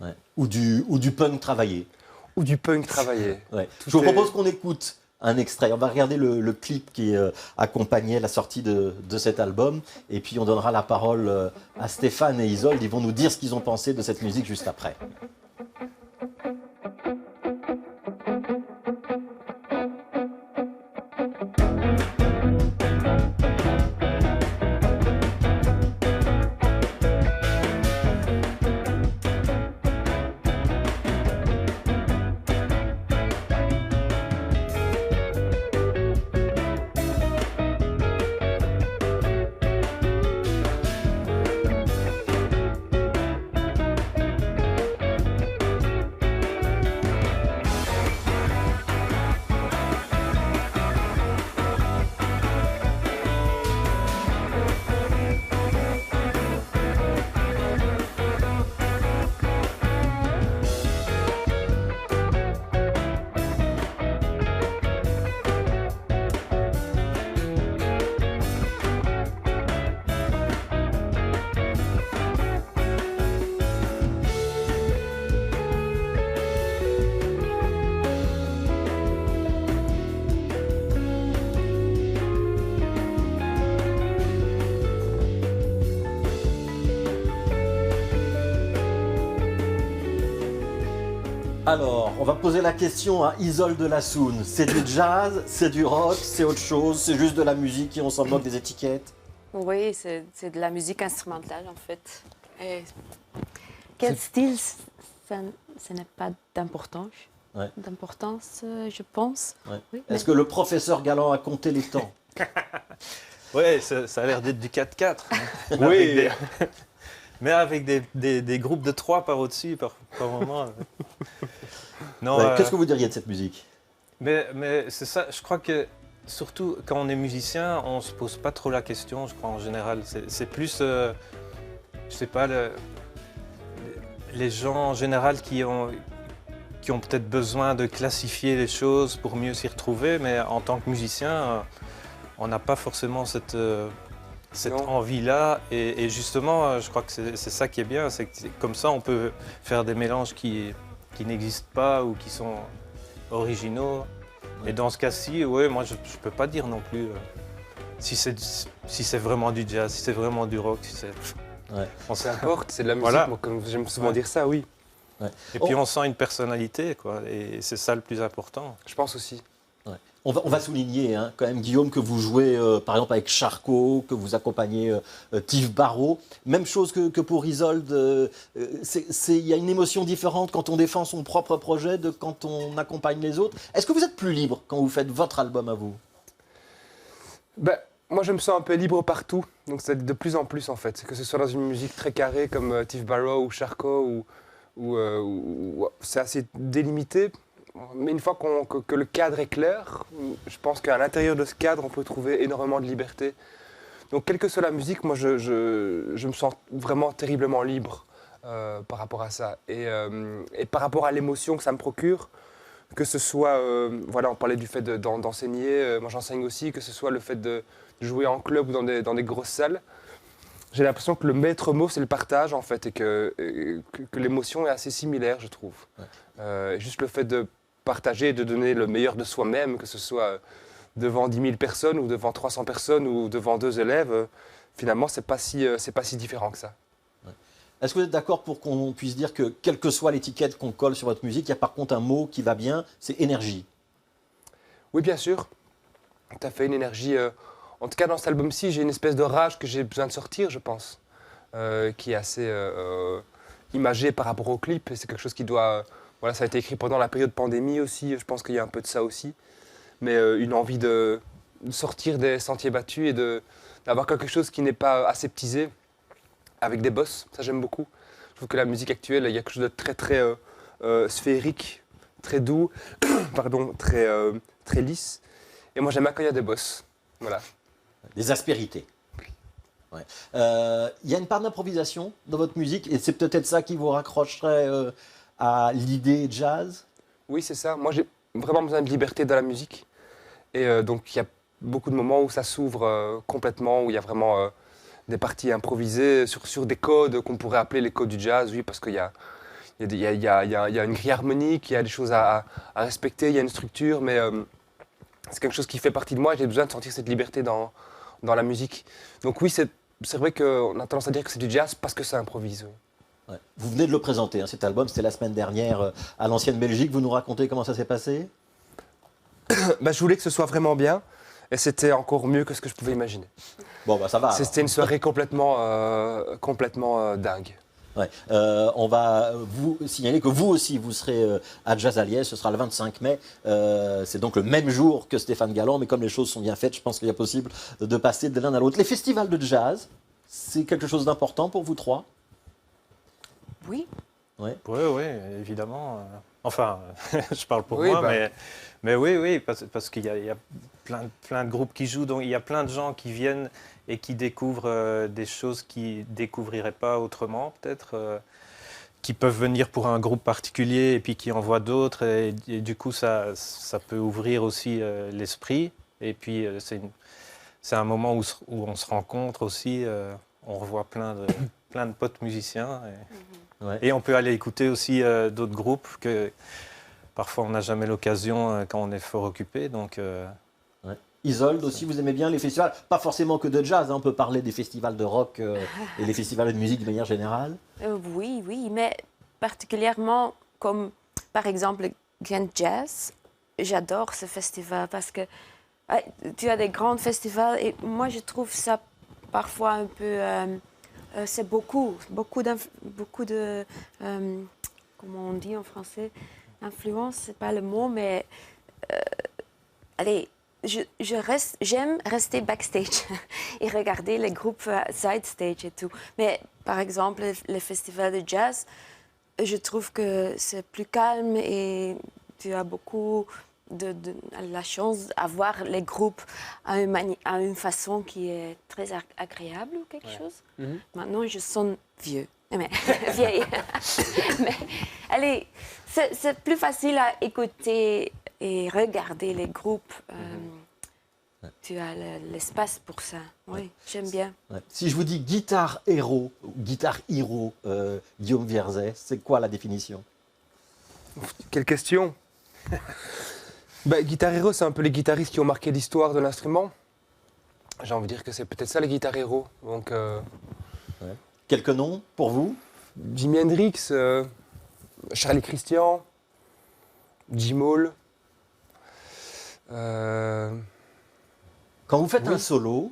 Ouais. Ou du punk travaillé. Ou du punk travaillé. Ouais. Je vous propose qu'on écoute un extrait. On va regarder le clip qui accompagnait la sortie de cet album. Et puis on donnera la parole à Stéphane et Isolde. Ils vont nous dire ce qu'ils ont pensé de cette musique juste après. Alors, on va poser la question à Isolde Lassoun. C'est du jazz, c'est du rock, c'est autre chose, c'est juste de la musique et on s'en moque des étiquettes? Oui, c'est de la musique instrumentale en fait. Et quel style, ça n'a pas d'importance. Ouais. Je pense. Ouais. Oui, Est-ce que le professeur Galland a compté les temps? Ouais, ça a l'air d'être du 4-4. hein. Oui. Mais avec des groupes de 3 par au-dessus, par moment. Non, Ouais, qu'est-ce que vous diriez de cette musique? mais c'est ça, je crois que surtout quand on est musicien, on ne se pose pas trop la question, je crois en général. C'est plus, je sais pas, les gens en général qui ont peut-être besoin de classifier les choses pour mieux s'y retrouver, mais en tant que musicien, on n'a pas forcément cette Non. envie-là. Et justement, je crois que c'est ça qui est bien, c'est que comme ça, on peut faire des mélanges qui n'existent pas ou qui sont originaux. Ouais. Et dans ce cas-ci, ouais, moi, je ne peux pas dire non plus si c'est vraiment du jazz, si c'est vraiment du rock. Si c'est... Ouais. On Peu importe, c'est de la musique, Voilà. moi, comme j'aime souvent Ouais. dire ça, oui. Et puis on sent une personnalité, quoi. Et c'est ça le plus important. Je pense aussi. Ouais. On va souligner hein, quand même, Guillaume, que vous jouez par exemple avec Charcot, que vous accompagnez Tiff Barrow. Même chose que pour Isolde, il y a une émotion différente quand on défend son propre projet de quand on accompagne les autres. Est-ce que vous êtes plus libre quand vous faites votre album à vous? Ben, moi, je me sens un peu libre partout, donc c'est de plus en plus en fait. Que ce soit dans une musique très carrée comme Tiff Barrow ou Charcot, ou c'est assez délimité. Mais une fois que le cadre est clair, je pense qu'à l'intérieur de ce cadre, on peut trouver énormément de liberté. Donc, quelle que soit la musique, moi, je me sens vraiment terriblement libre par rapport à ça. Et par rapport à l'émotion que ça me procure, que ce soit, voilà, on parlait du fait d'enseigner, moi j'enseigne aussi, que ce soit le fait de jouer en club ou dans des grosses salles. J'ai l'impression que le maître mot, c'est le partage, en fait, et que l'émotion est assez similaire, je trouve. Ouais. Juste le fait de partager et de donner le meilleur de soi-même, que ce soit devant 10 000 personnes ou devant 300 personnes ou devant 2 élèves, finalement, c'est pas si différent que ça. Est-ce que vous êtes d'accord pour qu'on puisse dire que, quelle que soit l'étiquette qu'on colle sur votre musique, il y a par contre un mot qui va bien, c'est énergie? Oui, bien sûr. Tu as fait une énergie. En tout cas, dans cet album-ci, j'ai une espèce de rage que j'ai besoin de sortir, je pense, qui est assez imagée par rapport au clip. Et c'est quelque chose qui doit. Voilà, ça a été écrit pendant la période pandémie aussi. Je pense qu'il y a un peu de ça aussi. Mais une envie de sortir des sentiers battus et d'avoir quelque chose qui n'est pas aseptisé, avec des bosses. Ça, j'aime beaucoup. Je trouve que la musique actuelle, il y a quelque chose de très, très sphérique, très doux, pardon, très lisse. Et moi, j'aime bien quand il y a des bosses. Voilà. Des aspérités. Ouais. Il y a une part d'improvisation dans votre musique et c'est peut-être ça qui vous raccrocherait à l'idée jazz? Oui, c'est ça. Moi, j'ai vraiment besoin de liberté dans la musique. Et donc, il y a beaucoup de moments où ça s'ouvre complètement, où il y a vraiment des parties improvisées sur des codes qu'on pourrait appeler les codes du jazz, oui, parce qu'il y a une grille harmonique, il y a des choses à respecter, il y a une structure, mais c'est quelque chose qui fait partie de moi et j'ai besoin de sentir cette liberté dans la musique. Donc oui, c'est vrai qu'on a tendance à dire que c'est du jazz parce que ça improvise. Oui. Ouais. Vous venez de le présenter, hein, cet album, c'était la semaine dernière à l'ancienne Belgique. Vous nous racontez comment ça s'est passé? Bah, je voulais que ce soit vraiment bien et c'était encore mieux que ce que je pouvais imaginer. Bon, bah ça va. C'était une soirée complètement dingue. Ouais. On va vous signaler que vous aussi, vous serez à Jazz à Liège, ce sera le 25 mai. C'est donc le même jour que Stéphane Galland, mais comme les choses sont bien faites, je pense qu'il est possible de passer de l'un à l'autre. Les festivals de jazz, c'est quelque chose d'important pour vous trois? Oui. Ouais. Oui, évidemment. Enfin, je parle pour Oui, moi, bah. mais oui, parce qu'il y a plein de groupes qui jouent, donc il y a plein de gens qui viennent et qui découvrent des choses qu'ils ne découvriraient pas autrement, peut-être, qui peuvent venir pour un groupe particulier et puis qui en voient d'autres, et du coup, ça peut ouvrir aussi l'esprit. Et puis, c'est un moment où on se rencontre aussi, on revoit plein de potes musiciens. Ouais. Et on peut aller écouter aussi d'autres groupes que parfois on n'a jamais l'occasion quand on est fort occupé. Donc, Ouais. Isolde aussi, vous aimez bien les festivals? Pas forcément que de jazz, hein, on peut parler des festivals de rock et les festivals de musique de manière générale. Oui, mais particulièrement comme par exemple, Ghent Jazz, j'adore ce festival parce que tu as des grands festivals et moi, je trouve ça parfois un peu... c'est beaucoup de... comment on dit en français? Influence, c'est pas le mot, mais... allez, j'aime rester backstage et regarder les groupes side stage et tout. Mais par exemple, les festivals de jazz, je trouve que c'est plus calme et tu as beaucoup de la chance d'avoir les groupes à une façon qui est très agréable ou quelque chose. Maintenant, je sonne vieux. Mais, vieille. Mais, allez, c'est plus facile à écouter et regarder les groupes. Tu as l'espace pour ça. Oui, j'aime bien. Ouais. Si je vous dis guitare héros, guitare hero, Guillaume Vierzet, c'est quoi la définition? Quelle question. Guitar Hero, c'est un peu les guitaristes qui ont marqué l'histoire de l'instrument. J'ai envie de dire que c'est peut-être ça les guitares héros. Donc, Ouais. Quelques noms pour vous? Jimi Hendrix, Charlie Christian, Jim Hall. Quand vous faites Oui. un solo,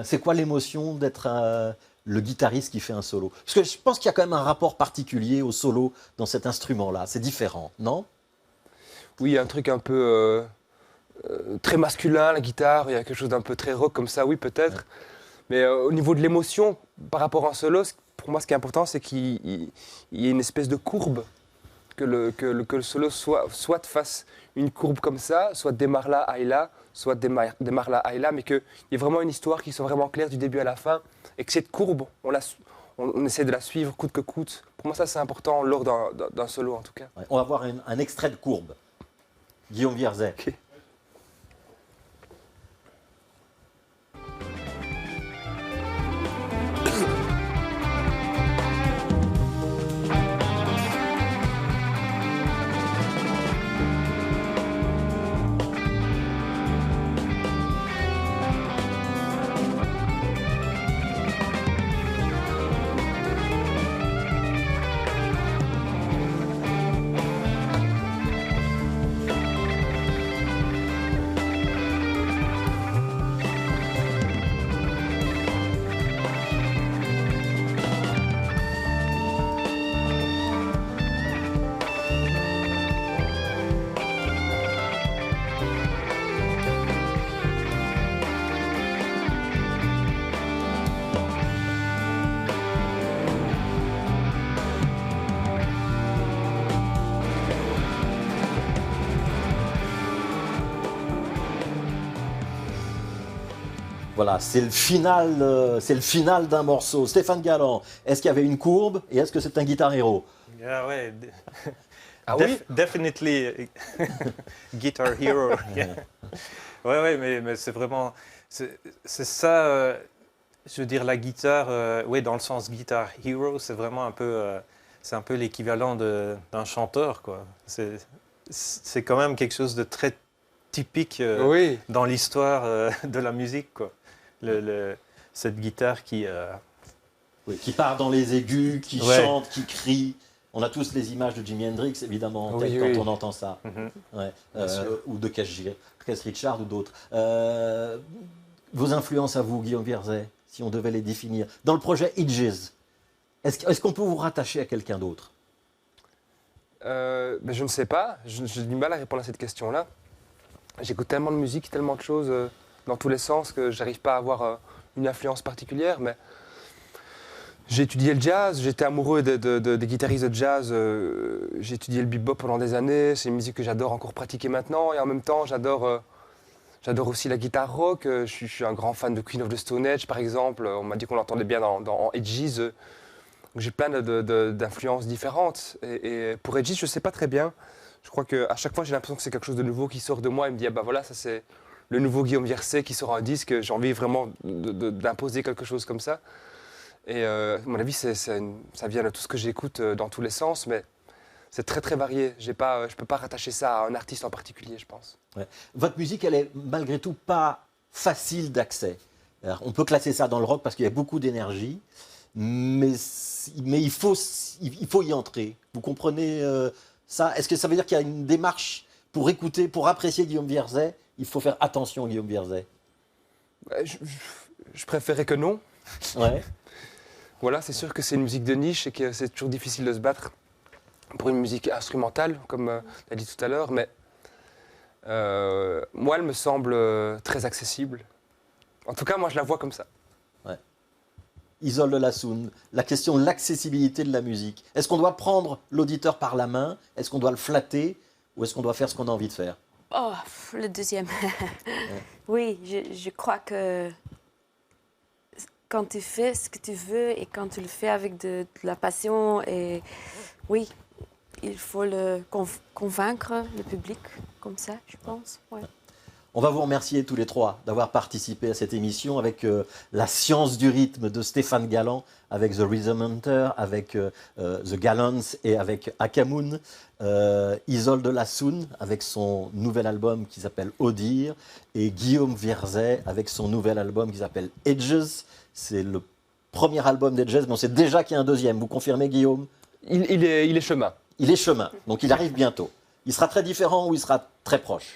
c'est quoi l'émotion d'être le guitariste qui fait un solo? Parce que je pense qu'il y a quand même un rapport particulier au solo dans cet instrument-là. C'est différent, non? Oui, il y a un truc un peu très masculin, la guitare. Il y a quelque chose d'un peu très rock comme ça, oui, peut-être. Mais au niveau de l'émotion, par rapport à un solo, pour moi, ce qui est important, c'est qu'il y ait une espèce de courbe. Que le solo soit fasse une courbe comme ça, soit démarre là, aille là, soit démarre là, aille là, mais qu'il y ait vraiment une histoire qui soit vraiment claire du début à la fin. Et que cette courbe, on essaie de la suivre coûte que coûte. Pour moi, ça, c'est important lors d'un solo, en tout cas. Ouais. On va voir un extrait de courbe. Guillaume Vierzet. Ok. Voilà, c'est le final d'un morceau. Stéphane Galland, est-ce qu'il y avait une courbe et est-ce que c'est un guitar héros? Yeah, ouais. Ah oui? Definitely Guitar Hero. Yeah. Ouais, mais c'est vraiment... C'est ça, je veux dire, la guitare, oui, dans le sens Guitar Hero, c'est vraiment un peu... c'est un peu l'équivalent d'un chanteur, quoi. C'est quand même quelque chose de très typique Oui. dans l'histoire de la musique, quoi. Cette guitare qui... Oui, qui part dans les aigus, qui Ouais. chante, qui crie. On a tous les images de Jimi Hendrix, évidemment, en tête Oui, quand oui. on entend ça. Mhm. Ouais. sûr. Ou de Keith Richards ou d'autres. Vos influences à vous, Guillaume Vierzet, si on devait les définir. Dans le projet Edges, est-ce qu'on peut vous rattacher à quelqu'un d'autre? Je ne sais pas. J'ai du mal à répondre à cette question-là. J'écoute tellement de musique, tellement de choses dans tous les sens que j'arrive pas à avoir une influence particulière. Mais j'ai étudié le jazz, j'étais amoureux des guitaristes de jazz. J'ai étudié le bebop pendant des années. C'est une musique que j'adore encore pratiquer maintenant. Et en même temps, j'adore aussi la guitare rock. Je suis un grand fan de Queen of the Stone Age, par exemple. On m'a dit qu'on l'entendait bien dans Edges. Donc j'ai plein d'influences différentes. Et pour Edges, je ne sais pas très bien. Je crois qu'à chaque fois, j'ai l'impression que c'est quelque chose de nouveau qui sort de moi et me dit, ah bah voilà, ça c'est le nouveau Guillaume Vierzet qui sort un disque. J'ai envie vraiment d'imposer quelque chose comme ça. Et à mon avis, ça vient de tout ce que j'écoute dans tous les sens, mais c'est très très varié. Je ne peux pas rattacher ça à un artiste en particulier, je pense. Ouais. Votre musique, elle est malgré tout pas facile d'accès. Alors, on peut classer ça dans le rock parce qu'il y a beaucoup d'énergie, mais il faut y entrer. Vous comprenez Ça, est-ce que ça veut dire qu'il y a une démarche pour écouter, pour apprécier Guillaume Vierzet? Il faut faire attention, Guillaume Vierzet. Je préférais que non. Ouais. Voilà, c'est sûr que c'est une musique de niche et que c'est toujours difficile de se battre pour une musique instrumentale, comme tu as dit tout à l'heure, mais moi, elle me semble très accessible. En tout cas, moi, je la vois comme ça. Isolde Lassoun, la question de l'accessibilité de la musique. Est-ce qu'on doit prendre l'auditeur par la main? Est-ce qu'on doit le flatter? Ou est-ce qu'on doit faire ce qu'on a envie de faire? Oh, le deuxième. Oui, je crois que quand tu fais ce que tu veux et quand tu le fais avec de la passion, et oui, il faut convaincre le public comme ça, je pense. Ouais. On va vous remercier tous les trois d'avoir participé à cette émission avec la science du rythme de Stéphane Galland, avec The Rhythm Hunter, avec The Gallants et avec Akamoun. Isolde Lassoun avec son nouvel album qui s'appelle Odir, et Guillaume Vierzet avec son nouvel album qui s'appelle Edges. C'est le premier album d'Edges, mais on sait déjà qu'il y a un deuxième. Vous confirmez, Guillaume? Il est chemin. Il est chemin, donc il arrive bientôt. Il sera très différent ou il sera très proche?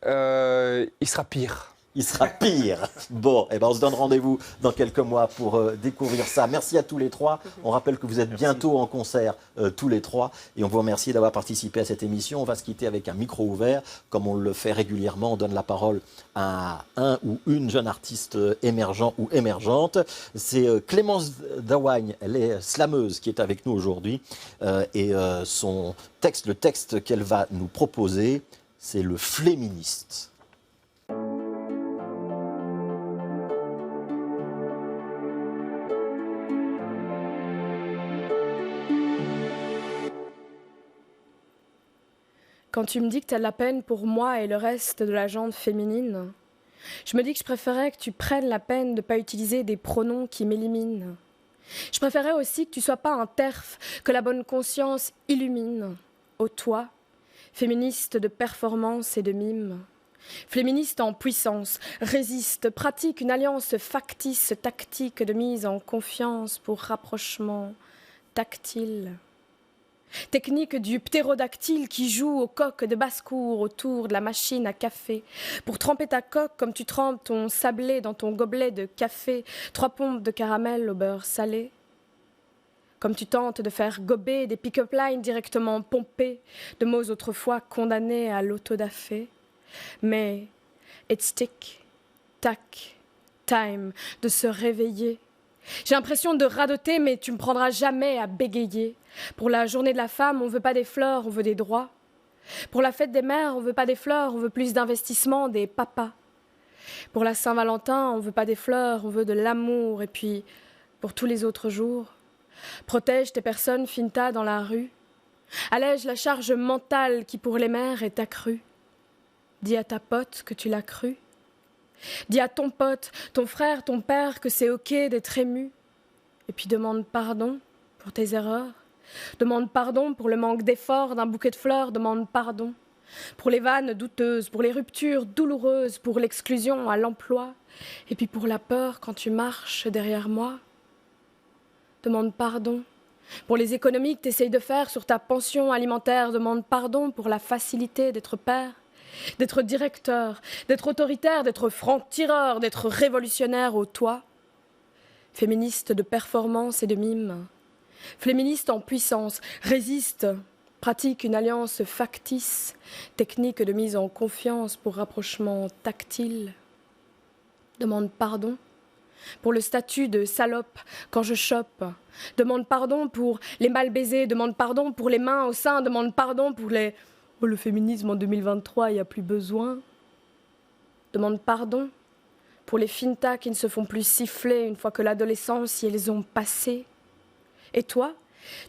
Il sera pire. Il sera pire. Bon, eh ben on se donne rendez-vous dans quelques mois pour découvrir ça. Merci à tous les trois. On rappelle que vous êtes bientôt en concert tous les trois. Et on vous remercie d'avoir participé à cette émission. On va se quitter avec un micro ouvert. Comme on le fait régulièrement, on donne la parole à un ou une jeune artiste émergent ou émergente. C'est Clémence Dawagne, elle est slameuse, qui est avec nous aujourd'hui. Et son texte, le texte qu'elle va nous proposer, c'est le Fléministe. Quand tu me dis que tu as de la peine pour moi et le reste de la gente féminine, je me dis que je préférais que tu prennes la peine de ne pas utiliser des pronoms qui m'éliminent. Je préférais aussi que tu sois pas un terf que la bonne conscience illumine. Ô toi, féministe de performance et de mime, féministe en puissance, résiste, pratique une alliance factice, tactique de mise en confiance pour rapprochement tactile. Technique du ptérodactyle qui joue au coq de basse-cour autour de la machine à café. Pour tremper ta coque comme tu trempes ton sablé dans ton gobelet de café, 3 pompes de caramel au beurre salé. Comme tu tentes de faire gober des pick-up lines directement pompés, de mots autrefois condamnés à l'autodafé. Mais it's tic, tac, time de se réveiller. J'ai l'impression de radoter, mais tu me prendras jamais à bégayer. Pour la journée de la femme, on veut pas des fleurs, on veut des droits. Pour la fête des mères, on veut pas des fleurs, on veut plus d'investissement des papas. Pour la Saint-Valentin, on veut pas des fleurs, on veut de l'amour. Et puis, pour tous les autres jours, protège tes personnes finta dans la rue. Allège la charge mentale qui pour les mères est accrue. Dis à ta pote que tu l'as cru. Dis à ton pote, ton frère, ton père que c'est ok d'être ému. Et puis demande pardon pour tes erreurs. Demande pardon pour le manque d'effort d'un bouquet de fleurs. Demande pardon pour les vannes douteuses, pour les ruptures douloureuses, pour l'exclusion à l'emploi. Et puis pour la peur quand tu marches derrière moi. Demande pardon pour les économies que tu essayes de faire sur ta pension alimentaire. Demande pardon pour la facilité d'être père. D'être directeur, d'être autoritaire, d'être franc-tireur, d'être révolutionnaire au toit. Féministe de performance et de mime. Féministe en puissance, résiste, pratique une alliance factice, technique de mise en confiance pour rapprochement tactile. Demande pardon pour le statut de salope quand je chope. Demande pardon pour les mal baisés, demande pardon pour les mains au sein, demande pardon pour les... Oh, le féminisme en 2023, il n'y a plus besoin. Demande pardon pour les fintas qui ne se font plus siffler une fois que l'adolescence, si elles ont passé. Et toi,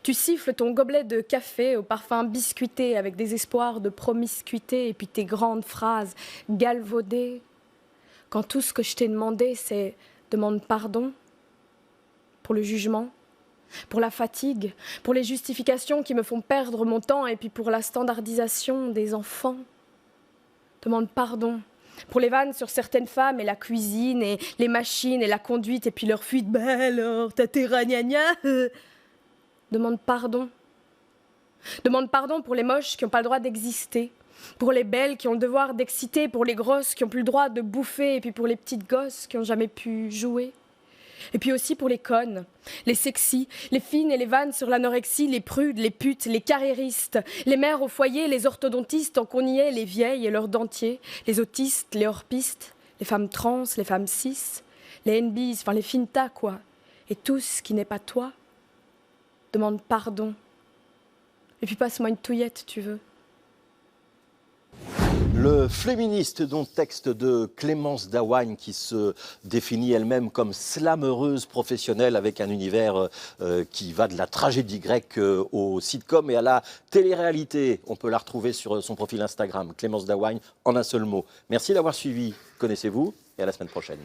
tu siffles ton gobelet de café au parfum biscuité avec des espoirs de promiscuité et puis tes grandes phrases galvaudées. Quand tout ce que je t'ai demandé, c'est demande pardon pour le jugement. Pour la fatigue, pour les justifications qui me font perdre mon temps et puis pour la standardisation des enfants. Demande pardon pour les vannes sur certaines femmes et la cuisine et les machines et la conduite et puis leur fuite. Ben alors, t'as tes ragnagnas. Demande pardon Demande pardon pour les moches qui n'ont pas le droit d'exister, pour les belles qui ont le devoir d'exciter, pour les grosses qui n'ont plus le droit de bouffer, et puis pour les petites gosses qui n'ont jamais pu jouer. Et puis aussi pour les connes, les sexy, les fines et les vannes sur l'anorexie, les prudes, les putes, les carriéristes, les mères au foyer, les orthodontistes, tant qu'on y est, les vieilles et leurs dentiers, les autistes, les hors-pistes, les femmes trans, les femmes cis, les NBs, enfin les fintas quoi. Et tout ce qui n'est pas toi, demande pardon. Et puis passe-moi une touillette, tu veux. Le féministe, dont texte de Clémence Dawagne, qui se définit elle-même comme slameuse professionnelle avec un univers qui va de la tragédie grecque au sitcom et à la télé-réalité. On peut la retrouver sur son profil Instagram, Clémence Dawagne, en un seul mot. Merci d'avoir suivi Connaissez-vous et à la semaine prochaine.